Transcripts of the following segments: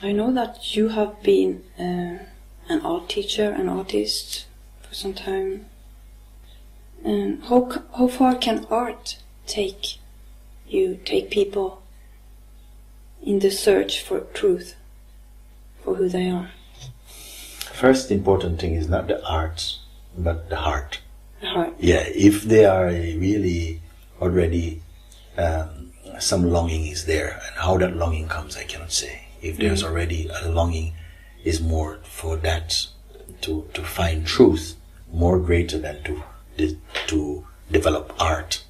I know that you have been an art teacher, an artist for some time. How far can art take people in the search for truth, for who they are? First important thing is not the art, but the heart. The heart. Yeah, if they are really already some longing is there, and how that longing comes I cannot say. If there's already a longing is more for that to find truth more greater than to develop art,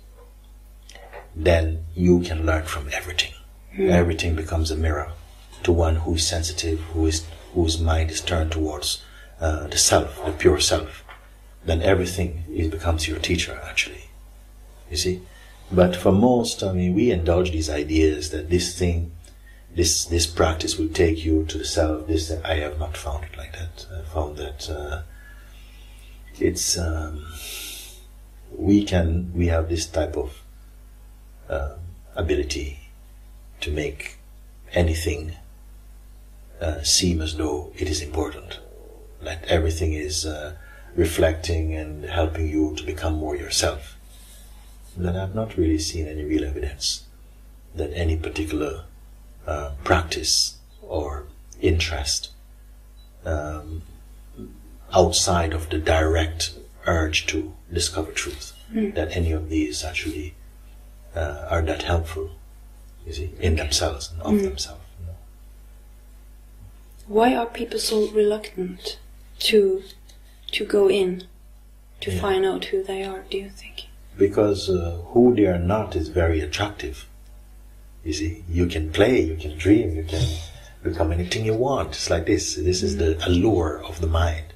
then you can learn from everything. Everything becomes a mirror to one who is sensitive, whose mind is turned towards the self, the pure self. Then everything becomes your teacher, actually. You see? But for most, I mean, we indulge these ideas that this thing, this practice will take you to the self. I have not found it like that. I found that it's we have this type of ability to make anything seem as though it is important, that everything is reflecting and helping you to become more yourself. Then I've not really seen any real evidence that any particular practice or interest outside of the direct urge to discover truth, that any of these actually are that helpful, you see, in themselves and of themselves. You know. Why are people so reluctant to go in, to find out who they are, do you think? Because who they are not is very attractive. You see, you can play, you can dream, you can become anything you want. It's like this. This is the allure of the mind.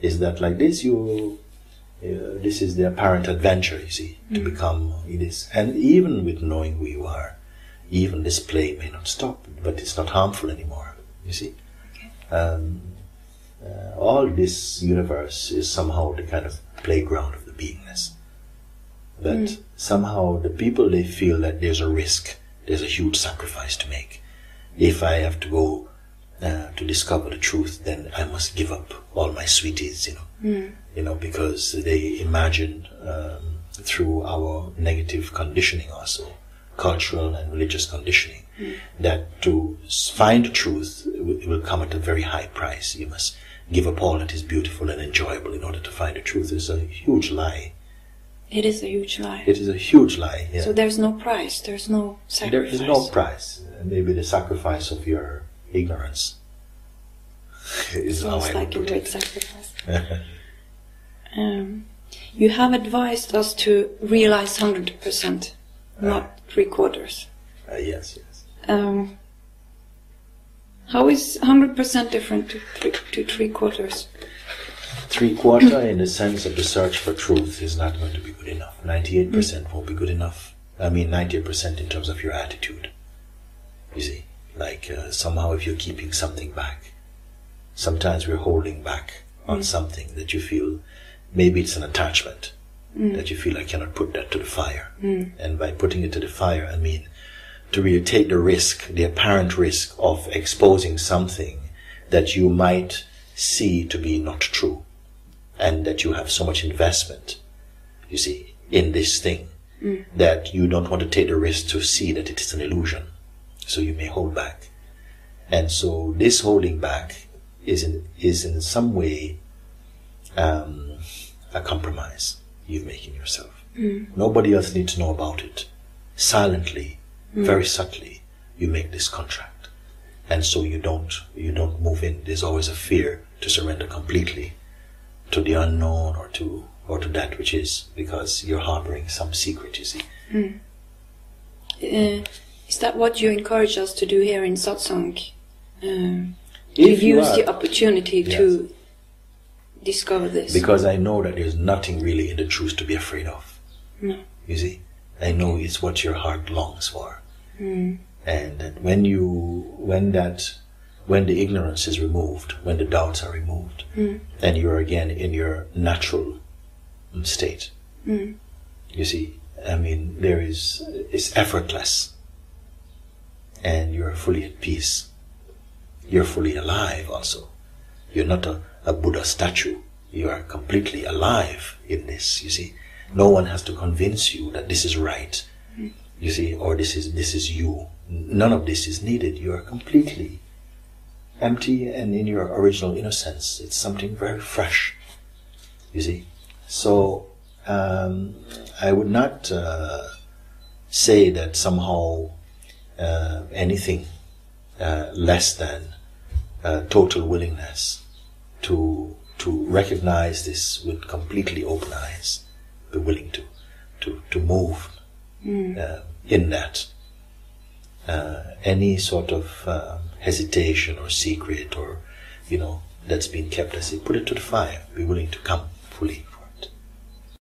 Is that like this? This is the apparent adventure, you see, to become this. And even with knowing who you are, even this play may not stop, but it's not harmful anymore, you see. Okay. All this universe is somehow the kind of playground of the beingness. But somehow the people, they feel that there's a risk, there's a huge sacrifice to make. If I have to go to discover the truth, then I must give up all my sweeties, you know. You know, because they imagine through our negative conditioning also, cultural and religious conditioning, that to find the truth will come at a very high price. You must give up all that is beautiful and enjoyable in order to find the truth. It's a huge lie. It is a huge lie. It is a huge lie, yeah. So there's no price, there's no sacrifice. There is no price. Maybe the sacrifice of your ignorance is how I would like a put great it. sacrifice. You have advised us to realize 100%, not 3/4. Yes, yes. How is 100% different to 3/4? 3/4 in the sense of the search for truth is not going to be good enough. 98% won't be good enough. I mean 98% in terms of your attitude. You see, like somehow if you're keeping something back, sometimes we're holding back on something that you feel, maybe it's an attachment, that you feel I cannot put that to the fire. And by putting it to the fire, I mean to really take the risk, the apparent risk of exposing something that you might see to be not true, and that you have so much investment, you see, in this thing, that you don't want to take the risk to see that it is an illusion. So you may hold back. And so this holding back is in some way a compromise you're making yourself. Nobody else needs to know about it. Silently, very subtly, you make this contract. And so you don't move in. There's always a fear to surrender completely to the unknown or to that which is, because you're harboring some secret, you see. Is that what you encourage us to do here in satsang? To use the opportunity to discover this? Because I know that there's nothing really in the truth to be afraid of. No. You see? I know it's what your heart longs for. And that when the ignorance is removed, when the doubts are removed, and you're again in your natural state. You see, I mean, it's effortless, and you're fully at peace. you're fully alive also. You're not a Buddha statue. You are completely alive in this, you see. No one has to convince you that this is right, you see, or this is you. None of this is needed. You are completely empty and in your original innocence. It's something very fresh, you see. So I would not say that somehow anything less than total willingness to recognize this with completely open eyes, be willing to move in that. Any sort of hesitation or secret or, that's been kept, I say, put it to the fire. Be willing to come fully